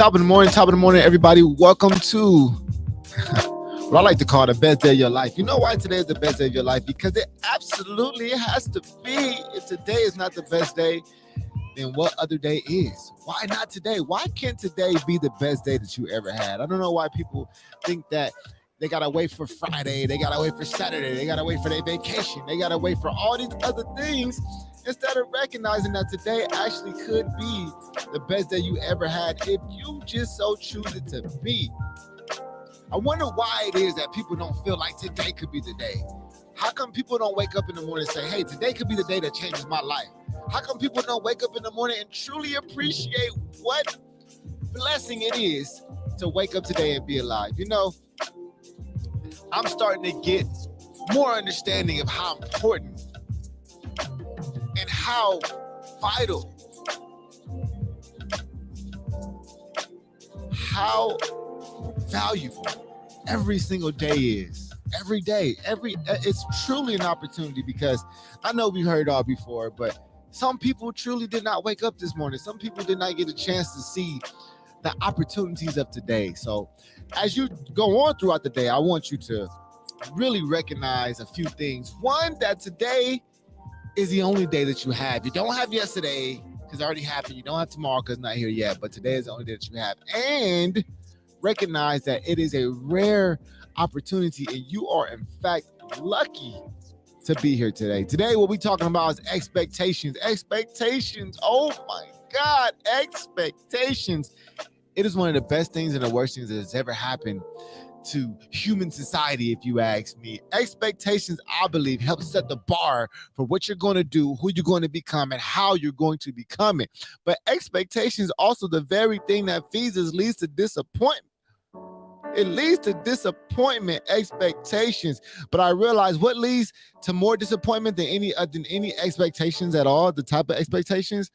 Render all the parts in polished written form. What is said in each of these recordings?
Top of the morning, everybody. Welcome to what I like to call the best day of your life. You know why today is the best day of your life? Because it absolutely has to be. If today is not the best day, then what other day is? Why not today? Why can't today be the best day that you ever had? I don't know why people think that they gotta wait for Friday, they gotta wait for Saturday, they gotta wait for their vacation, they gotta wait for all these other things instead of recognizing that today actually could be the best day you ever had if you just so choose it to be. I wonder why it is that people don't feel like today could be the day. How come people don't wake up in the morning and say, hey, today could be the day that changes my life? How come people don't wake up in the morning and truly appreciate what blessing it is to wake up today and be alive? You know, I'm starting to get more understanding of how important and how vital, how valuable every single day is. Every day, it's truly an opportunity, because I know we've heard it all before, but some people truly did not wake up this morning. Some people did not get a chance to see the opportunities of today. So as you go on throughout the day, I want you to really recognize a few things. One, that today is the only day that you have. You don't have yesterday because it already happened. You don't have tomorrow because it's not here yet, but today is the only day that you have. And recognize that it is a rare opportunity, and you are in fact lucky to be here today. Today, what we're talking about is expectations. Expectations. Oh my God, expectations. It is one of the best things and the worst things that has ever happened to human society, if you ask me. Expectations, I believe, help set the bar for what you're going to do, who you're going to become, and how you're going to become it. But expectations also the very thing that feeds us, leads to disappointment. It leads to disappointment, expectations. But I realize what leads to more disappointment than any expectations at all, the type of expectations,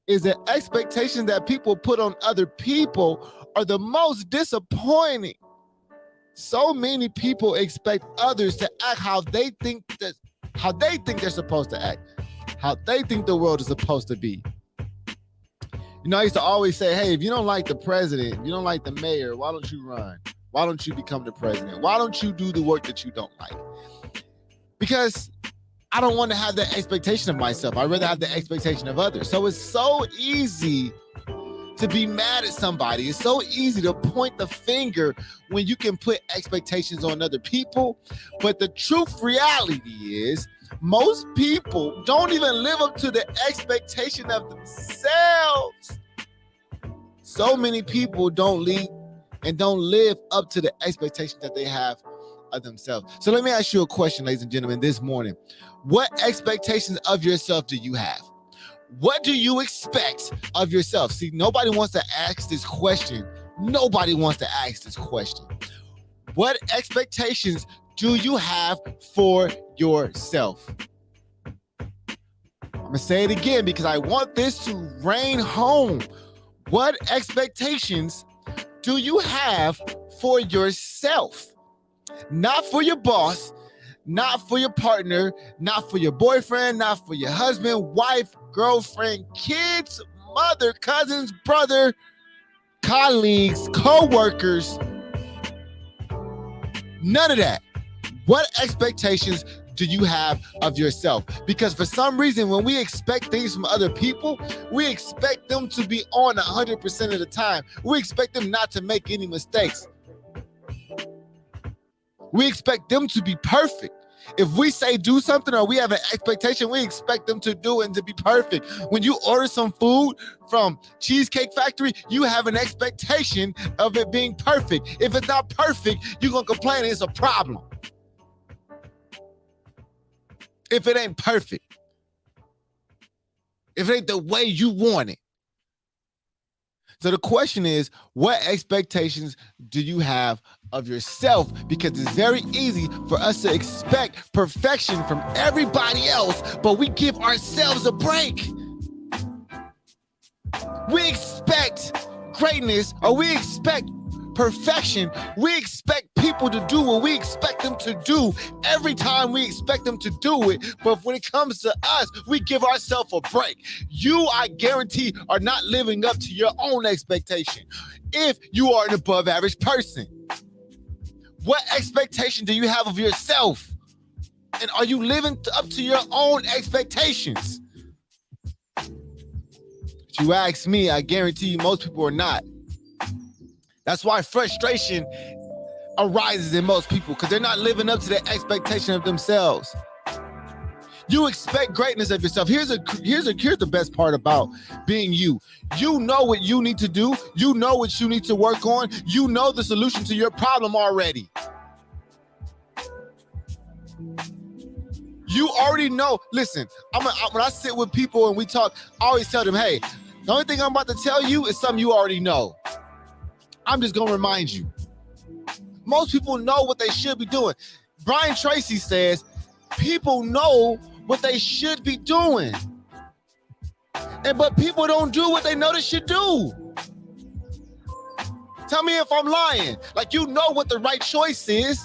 is the expectations that people put on other people are the most disappointing. So many people expect others to act how they think they're supposed to act, how they think the world is supposed to be. You know, I used to always say, hey, if you don't like the president, if you don't like the mayor, why don't you run? Why don't you become the president? Why don't you do the work that you don't like? Because I don't want to have that expectation of myself. I'd rather have the expectation of others. So it's so easy to be mad at somebody. It's so easy to point the finger when you can put expectations on other people. But the truth reality is most people don't even live up to the expectation of themselves. So many people don't live up to the expectation that they have of themselves. So let me ask you a question, ladies and gentlemen, this morning. What expectations of yourself do you have? What do you expect of yourself? See, nobody wants to ask this question. Nobody wants to ask this question. What expectations do you have for yourself? I'm going to say it again because I want this to rain home. What expectations do you have for yourself? Not for your boss, not for your partner, not for your boyfriend, not for your husband, wife, girlfriend, kids, mother, cousins, brother, colleagues, co-workers. None of that. What expectations do you have of yourself? Because for some reason, when we expect things from other people, we expect them to be on 100% of the time. We expect them not to make any mistakes. We expect them to be perfect. If we say do something or we have an expectation, we expect them to do it and to be perfect. When you order some food from Cheesecake Factory, you have an expectation of it being perfect. If it's not perfect, you're going to complain it's a problem. If it ain't perfect, if it ain't the way you want it. So the question is, what expectations do you have of yourself? Because it's very easy for us to expect perfection from everybody else, but we give ourselves a break. We expect greatness, or we expect perfection. We expect people to do what we expect them to do every time we expect them to do it. But when it comes to us, we give ourselves a break. You, I guarantee, are not living up to your own expectation. If you are an above average person, what expectation do you have of yourself? And are you living up to your own expectations? If you ask me, I guarantee you most people are not. That's why frustration arises in most people, because they're not living up to their expectation of themselves. You expect greatness of yourself. Here's the best part about being you. You know what you need to do. You know what you need to work on. You know the solution to your problem already. You already know. Listen, when I sit with people and we talk, I always tell them, hey, the only thing I'm about to tell you is something you already know. I'm just going to remind you. Most people know what they should be doing. Brian Tracy says, people know what they should be doing. But people don't do what they know they should do. Tell me if I'm lying. Like, you know what the right choice is.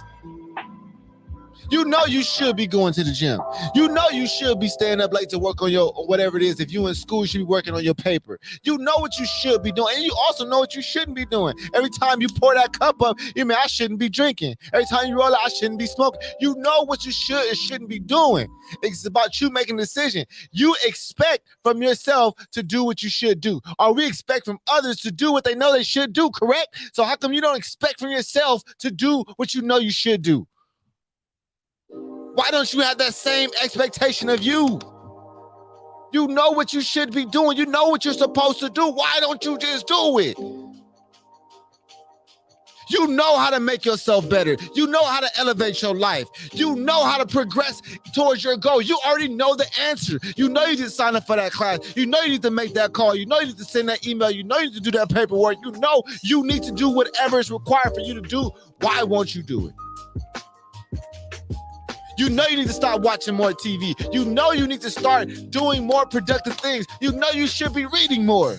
You know you should be going to the gym. You know you should be staying up late to work on your whatever it is. If you're in school, you should be working on your paper. You know what you should be doing. And you also know what you shouldn't be doing. Every time you pour that cup up, you mean, I shouldn't be drinking. Every time you roll out, I shouldn't be smoking. You know what you should and shouldn't be doing. It's about you making a decision. You expect from yourself to do what you should do. Or we expect from others to do what they know they should do, correct? So how come you don't expect from yourself to do what you know you should do? Why don't you have that same expectation of you? You know what you should be doing. You know what you're supposed to do. Why don't you just do it? You know how to make yourself better. You know how to elevate your life. You know how to progress towards your goal. You already know the answer. You know you need to sign up for that class. You know you need to make that call. You know you need to send that email. You know you need to do that paperwork. You know you need to do whatever is required for you to do. Why won't you do it? You know you need to start watching more TV. You know you need to start doing more productive things. You know you should be reading more.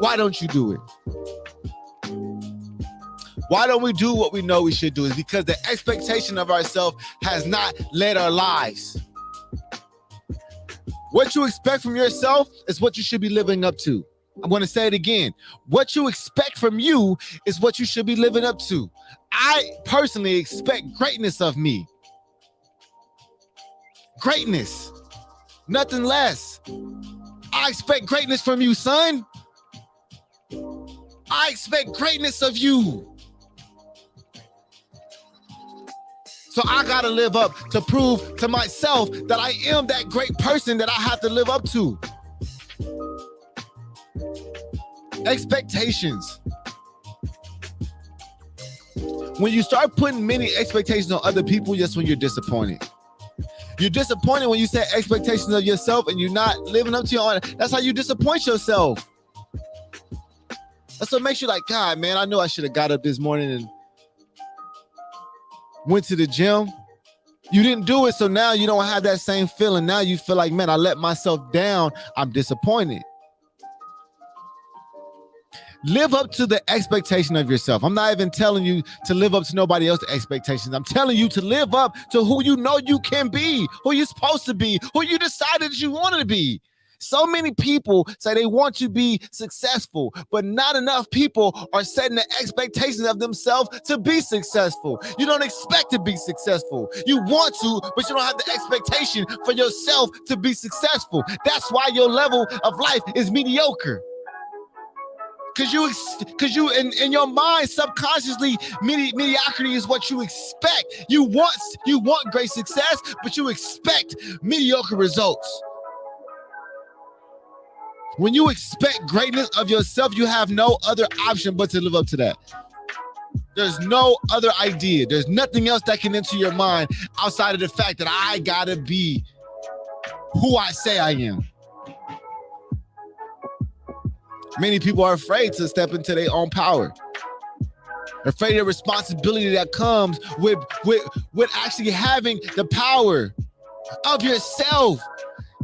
Why don't you do it? Why don't we do what we know we should do? It's because the expectation of ourselves has not led our lives. What you expect from yourself is what you should be living up to. I'm going to say it again. What you expect from you is what you should be living up to. I personally expect greatness of me. Greatness, nothing less. I expect greatness from you, son. I expect greatness of you. So I gotta live up to prove to myself that I am that great person that I have to live up to. Expectations. When you start putting many expectations on other people, that's when you're disappointed. You're disappointed when you set expectations of yourself and you're not living up to your own. That's how you disappoint yourself. That's what makes you like, God, man, I know I should have got up this morning and went to the gym. You didn't do it, so now you don't have that same feeling. Now you feel like, man, I let myself down. I'm disappointed. Live up to the expectation of yourself. I'm not even telling you to live up to nobody else's expectations. I'm telling you to live up to who you know you can be, who you're supposed to be, who you decided you wanted to be. So many people say they want to be successful, but not enough people are setting the expectations of themselves to be successful. You don't expect to be successful. You want to, but you don't have the expectation for yourself to be successful. That's why your level of life is mediocre. Because you in your mind subconsciously mediocrity is what you expect. You want great success, but you expect mediocre results. When you expect greatness of yourself, you have no other option but to live up to that. There's no other idea. There's nothing else that can enter your mind outside of the fact that I gotta be who I say I am. Many people are afraid to step into their own power. They're afraid of the responsibility that comes with actually having the power of yourself.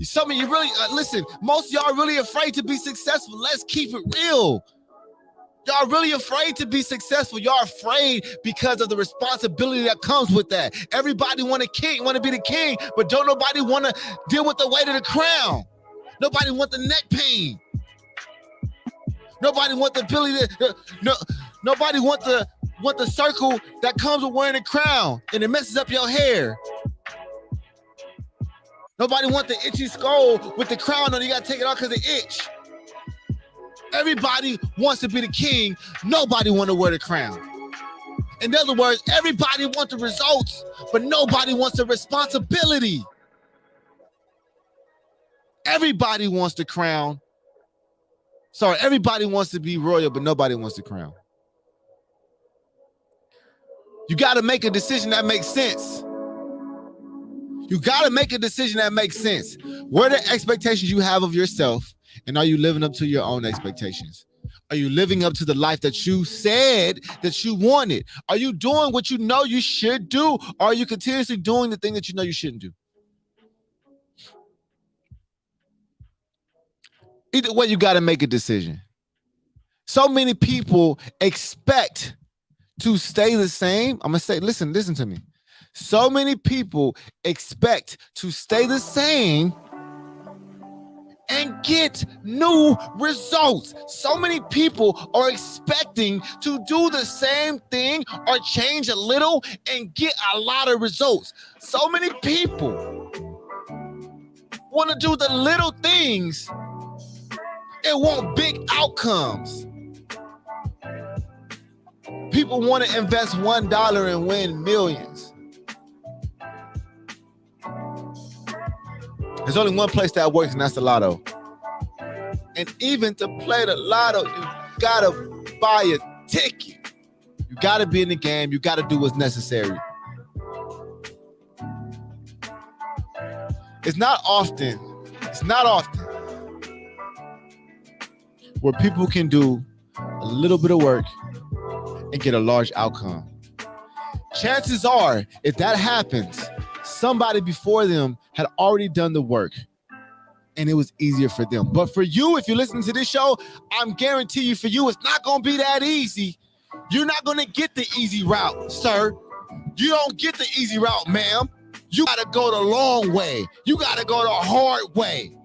Some of you really, listen, most of y'all are really afraid to be successful. Let's keep it real. Y'all really afraid to be successful. Y'all afraid because of the responsibility that comes with that. Everybody want to be the king, but don't nobody want to deal with the weight of the crown. Nobody want the neck pain. Nobody want the ability to, nobody want the circle that comes with wearing a crown and it messes up your hair. Nobody want the itchy skull with the crown on. You got to take it off because it itch. Everybody wants to be the king. Nobody want to wear the crown. In other words, everybody wants the results, but nobody wants the responsibility. Everybody wants the crown. Sorry, everybody wants to be royal, but nobody wants the crown. You got to make a decision that makes sense. You got to make a decision that makes sense. What are the expectations you have of yourself? And are you living up to your own expectations? Are you living up to the life that you said that you wanted? Are you doing what you know you should do? Or are you continuously doing the thing that you know you shouldn't do? Either way, you got to make a decision. So many people expect to stay the same. I'm going to say, listen to me. So many people expect to stay the same and get new results. So many people are expecting to do the same thing or change a little and get a lot of results. So many people want to do the little things and want big outcomes. People want to invest $1 and win millions. There's only one place that works, and that's the lotto. And even to play the lotto, you gotta buy a ticket. You gotta be in the game. You gotta do what's necessary. It's not often where people can do a little bit of work and get a large outcome. Chances are, if that happens, somebody before them had already done the work and it was easier for them. But for you, if you're listening to this show, I'm guarantee you, for you, it's not going to be that easy. You're not going to get the easy route, sir. You don't get the easy route, ma'am. You got to go the long way. You got to go the hard way.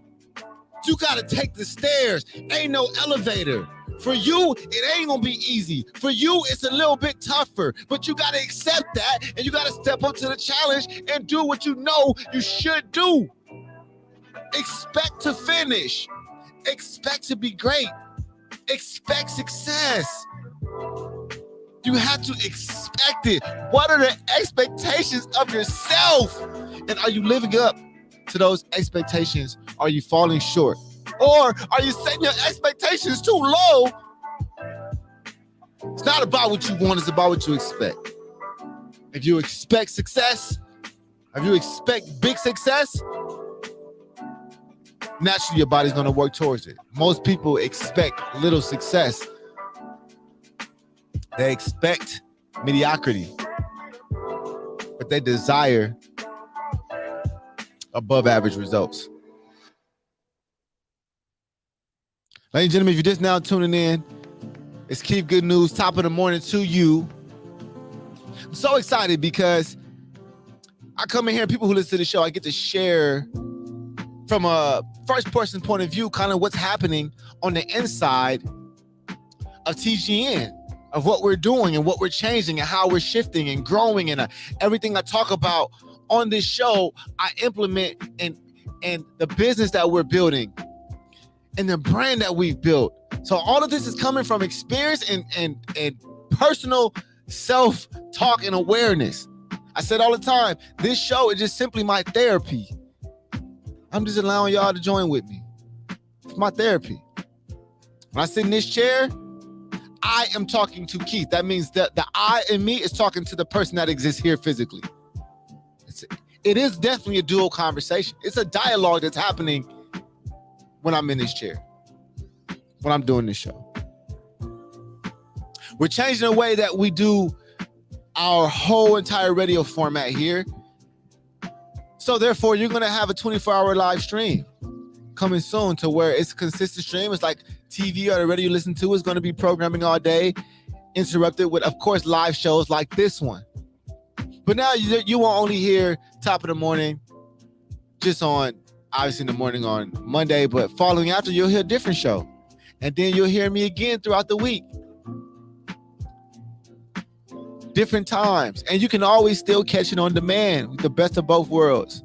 You got to take the stairs. Ain't no elevator. For you, it ain't gonna be easy. For you, it's a little bit tougher, but you gotta accept that and you gotta step up to the challenge and do what you know you should do. Expect to finish. Expect to be great. Expect success. You have to expect it. What are the expectations of yourself? And are you living up to those expectations? Are you falling short? Or are you setting your expectations too low? It's not about what you want, it's about what you expect. If you expect success, if you expect big success, naturally your body's gonna work towards it. Most people expect little success. They expect mediocrity, but they desire above average results. Ladies and gentlemen, if you're just now tuning in, it's Keep Good News, top of the morning to you. I'm so excited because I come in here and people who listen to the show, I get to share from a first person point of view, kind of what's happening on the inside of TGN, of what we're doing and what we're changing and how we're shifting and growing. And everything I talk about on this show, I implement in the business that we're building and the brand that we've built. So all of this is coming from experience and personal self-talk and awareness. I said all the time, this show is just simply my therapy. I'm just allowing y'all to join with me. It's my therapy. When I sit in this chair, I am talking to Keith. That means that the I in me is talking to the person that exists here physically. It is definitely a dual conversation. It's a dialogue that's happening when I'm in this chair, when I'm doing this show. We're changing the way that we do our whole entire radio format here. So therefore, you're going to have a 24-hour live stream coming soon to where it's a consistent stream. It's like TV or the radio you listen to is going to be programming all day, interrupted with, of course, live shows like this one. But now you won't only hear top of the morning just on, obviously in the morning on Monday, but following after, you'll hear a different show. And then you'll hear me again throughout the week. Different times. And you can always still catch it on demand with the best of both worlds.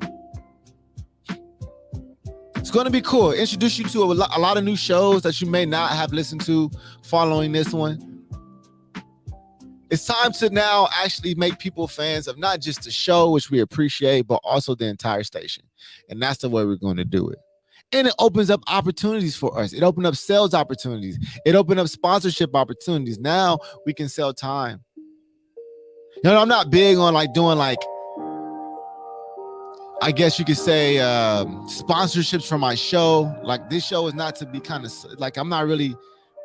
It's going to be cool. Introduce you to a lot of new shows that you may not have listened to following this one. It's time to now actually make people fans of not just the show, which we appreciate, but also the entire station. And that's the way we're going to do it. And it opens up opportunities for us. It opens up sales opportunities. It opens up sponsorship opportunities. Now we can sell time. You know, I'm not big on like doing like, I guess you could say sponsorships for my show. Like this show is not to be kind of like, I'm not really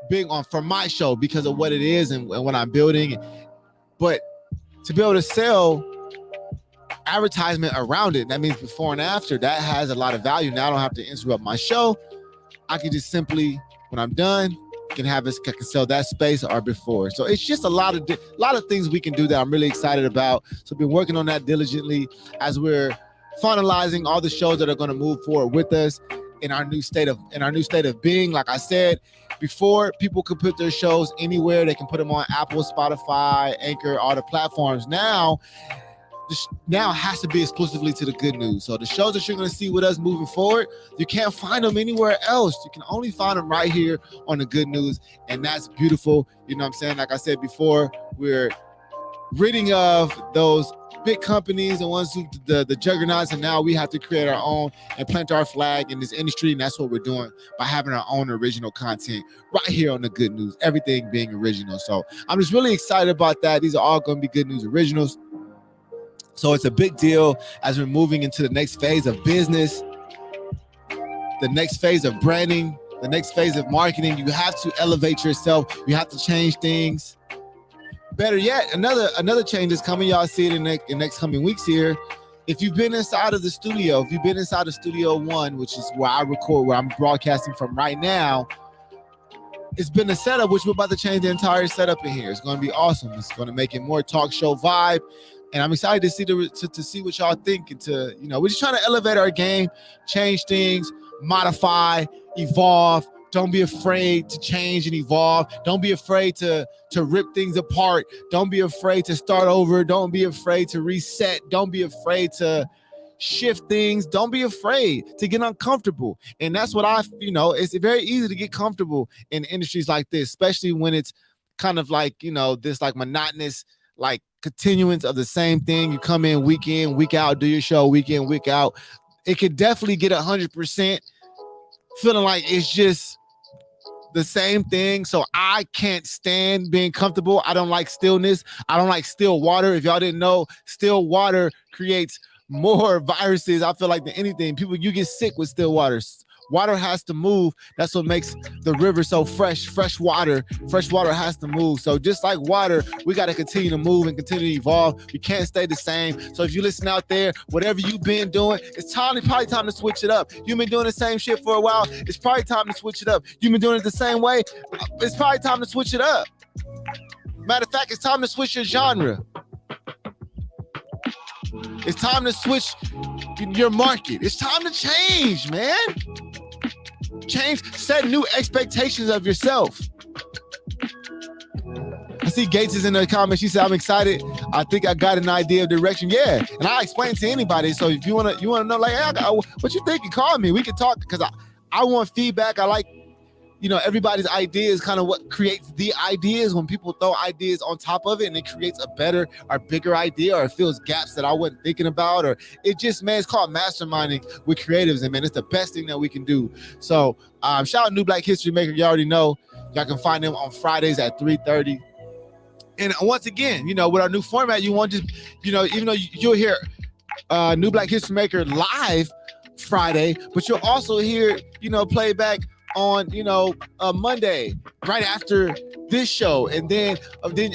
big on for my show because of what it is and what I'm building. But to be able to sell advertisement around it, that means before and after, that has a lot of value. Now I don't have to interrupt my show. I can just simply, when I'm done, can sell that space or before. So it's just a lot of things we can do that I'm really excited about. So I've been working on that diligently as we're finalizing all the shows that are going to move forward with us in our new state of being. Like I said before, people could put their shows anywhere. They can put them on Apple, Spotify, Anchor, all the platforms. Now it has to be exclusively to the Good News. So the shows that you're going to see with us moving forward, you can't find them anywhere else. You can only find them right here on the Good News. And that's beautiful. You know what I'm saying? Like I said before, we're ridding of those big companies, the ones who the juggernauts, and now we have to create our own and plant our flag in this industry. And that's what we're doing by having our own original content right here on the Good News, everything being original. So I'm just really excited about that. These are all going to be Good News originals. So it's a big deal as we're moving into the next phase of business, the next phase of branding, the next phase of marketing. You have to elevate yourself. You have to change things. Better yet, another change is coming. Y'all see it in the next coming weeks here. If you've been inside of the studio, if you've been inside of Studio One, which is where I record, where I'm broadcasting from right now, it's been a setup, which we're about to change the entire setup in here. It's going to be awesome. It's going to make it more talk show vibe. And I'm excited to see to see what y'all think. And we're just trying to elevate our game, change things, modify, evolve. Don't be afraid to change and evolve. Don't be afraid to rip things apart. Don't be afraid to start over. Don't be afraid to reset. Don't be afraid to shift things. Don't be afraid to get uncomfortable. And that's what it's very easy to get comfortable in industries like this, especially when it's kind of like, this like monotonous, like continuance of the same thing. You come in, week out, do your show week in, week out. It could definitely get 100% feeling like it's just the same thing. So I can't stand being comfortable. I don't like stillness. I don't like still water. If y'all didn't know, still water creates more viruses, I feel like, than anything. You get sick with still water. Water has to move. That's what makes the river so fresh. Fresh water has to move. So just like water, we got to continue to move and continue to evolve. We can't stay the same. So if you listen out there, whatever you've been doing, it's probably time to switch it up. You've been doing the same shit for a while. It's probably time to switch it up. You've been doing it the same way. It's probably time to switch it up. Matter of fact, it's time to switch your genre. It's time to switch your market. It's time to change, man. Change, set new expectations of yourself. I see Gates is in the comments. She said, I'm excited. I think I got an idea of direction. Yeah. And I explain to anybody. So if you want to know, like, hey, what you think, you call me. We can talk, because I want feedback. I like, everybody's idea is kind of what creates the ideas. When people throw ideas on top of it, and it creates a better or bigger idea, or it fills gaps that I wasn't thinking about, or it just, man, it's called masterminding with creatives. And man, it's the best thing that we can do. So shout out New Black History Maker. You already know. Y'all can find them on Fridays at 3:30. And once again, with our new format, you want just, even though you'll hear New Black History Maker live Friday, but you'll also hear, playback on Monday right after this show, and then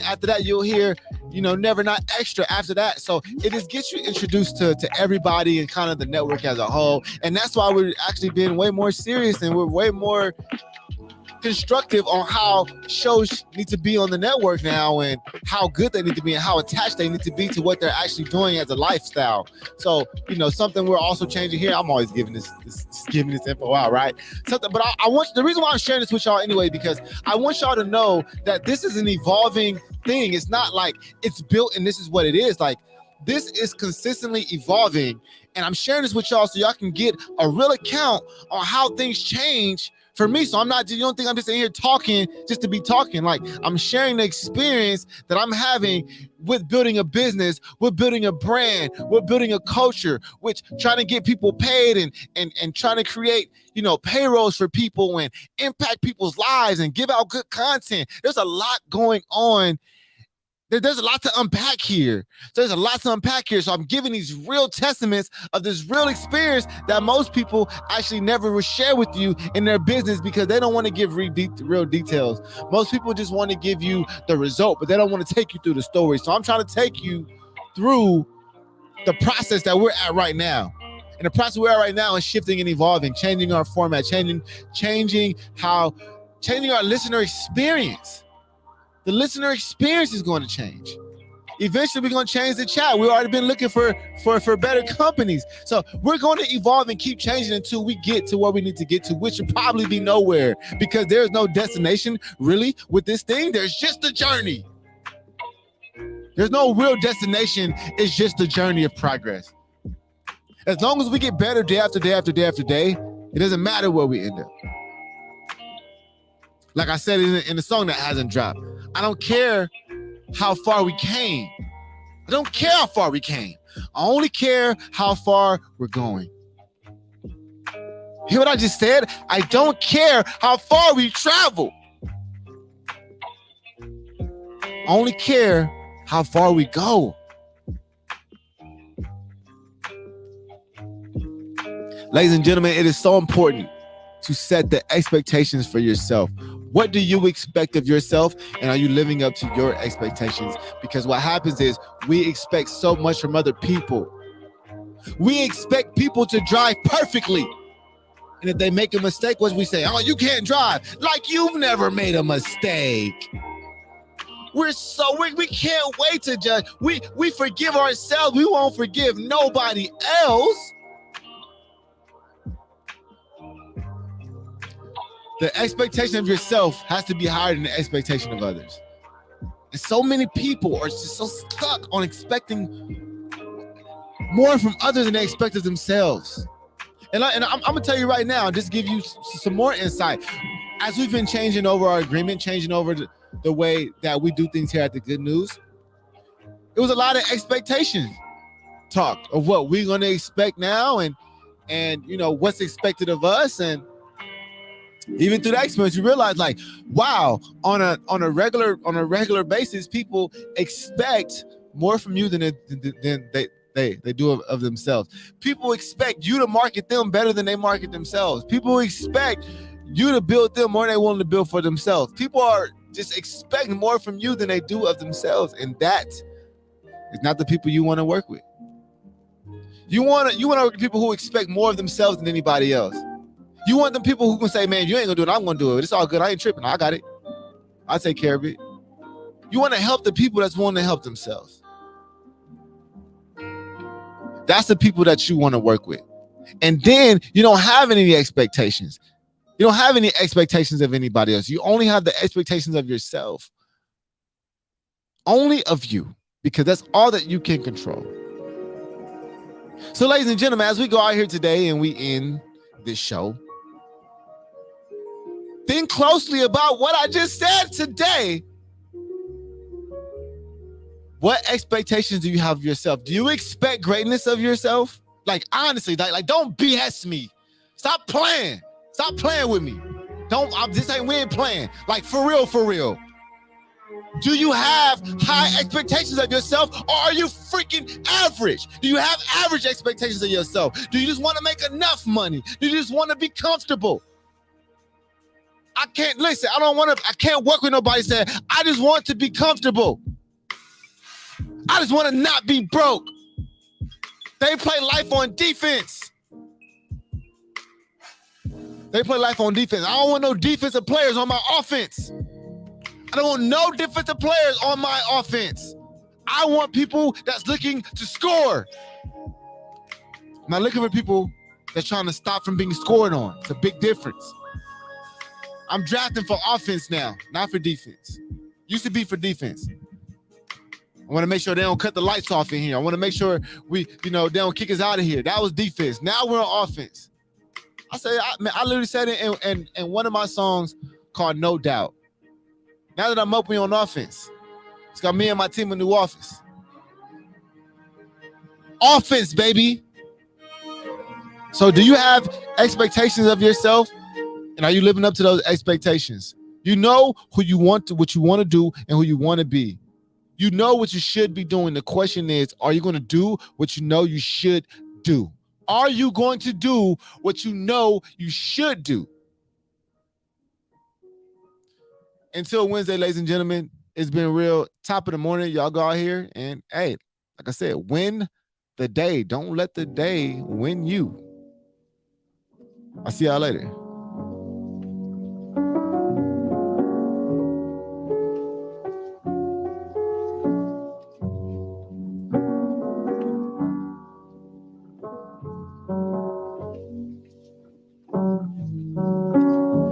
after that you'll hear Never Not Extra after that. So it just gets you introduced to everybody and kind of the network as a whole. And that's why we're actually being way more serious, and we're way more constructive on how shows need to be on the network now, and how good they need to be, and how attached they need to be to what they're actually doing as a lifestyle. So, something we're also changing here. I'm always giving this info out, right? Something, but I want, the reason why I'm sharing this with y'all anyway, because I want y'all to know that this is an evolving thing. It's not like it's built and this is what it is. Like, this is consistently evolving, and I'm sharing this with y'all so y'all can get a real account on how things change for me. So you don't think I'm just in here talking just to be talking. Like, I'm sharing the experience that I'm having with building a business, with building a brand, with building a culture, which trying to get people paid and trying to create, payrolls for people and impact people's lives and give out good content. There's a lot going on. There's a lot to unpack here. So I'm giving these real testaments of this real experience that most people actually never will share with you in their business, because they don't want to give real details. Most people just want to give you the result, but they don't want to take you through the story. So I'm trying to take you through the process that we're at right now. And the process we're at right now is shifting and evolving, changing our format, changing our listener experience. The listener experience is going to change. Eventually, we're going to change the chat. We've already been looking for better companies. So we're going to evolve and keep changing until we get to where we need to get to, which should probably be nowhere, because there's no destination really with this thing. There's just a journey. There's no real destination. It's just a journey of progress. As long as we get better day after day after day after day, it doesn't matter where we end up. Like I said in the song that hasn't dropped, I don't care how far we came. I don't care how far we came. I only care how far we're going. Hear what I just said? I don't care how far we travel. I only care how far we go. Ladies and gentlemen, it is so important to set the expectations for yourself. What do you expect of yourself, and are you living up to your expectations? Because what happens is we expect so much from other people. We expect people to drive perfectly. And if they make a mistake, what do we say? Oh, you can't drive. Like you've never made a mistake. We can't wait to judge. We forgive ourselves. We won't forgive nobody else. The expectation of yourself has to be higher than the expectation of others. And so many people are just so stuck on expecting more from others than they expect of themselves. And I'm going to tell you right now, just give you some more insight. As we've been changing over our agreement, changing over the way that we do things here at The Good News, it was a lot of expectations talk of what we're going to expect now and what's expected of us. And even through that experience, you realize, like, wow, on a regular basis, people expect more from you than they do of themselves. People expect you to market them better than they market themselves. People expect you to build them more than they want to build for themselves. People are just expecting more from you than they do of themselves, and that is not the people you want to work with. You want to work with people who expect more of themselves than anybody else. You want them people who can say, man, you ain't gonna do it, I'm gonna do it. It's all good. I ain't tripping. I got it. I'll take care of it. You want to help the people that's wanting to help themselves. That's the people that you want to work with. And then you don't have any expectations. You don't have any expectations of anybody else. You only have the expectations of yourself. Only of you, because that's all that you can control. So, ladies and gentlemen, as we go out here today and we end this show, think closely about what I just said today. What expectations do you have of yourself? Do you expect greatness of yourself? Like, honestly, like don't BS me. Stop playing. Stop playing with me. We ain't playing. Like, for real. Do you have high expectations of yourself, or are you freaking average? Do you have average expectations of yourself? Do you just want to make enough money? Do you just want to be comfortable? I can't work with nobody saying, I just want to be comfortable. I just want to not be broke. They play life on defense. They play life on defense. I don't want no defensive players on my offense. I don't want no defensive players on my offense. I want people that's looking to score. I'm not looking for people that's trying to stop from being scored on. It's a big difference. I'm drafting for offense now, not for defense. Used to be for defense. I want to make sure they don't cut the lights off in here. I want to make sure they don't kick us out of here. That was defense. Now we're on offense. I literally said it in one of my songs called No Doubt. Now that I'm up, we on offense. It's got me and my team a new office. Offense, baby. So do you have expectations of yourself? And are you living up to those expectations? You know what you want to do and who you want to be. You know what you should be doing. The question is, are you going to do what you know you should do? Are you going to do what you know you should do? Until Wednesday, ladies and gentlemen, it's been real. Top of the morning, y'all go out here and, hey, like I said, win the day. Don't let the day win you. I'll see y'all later.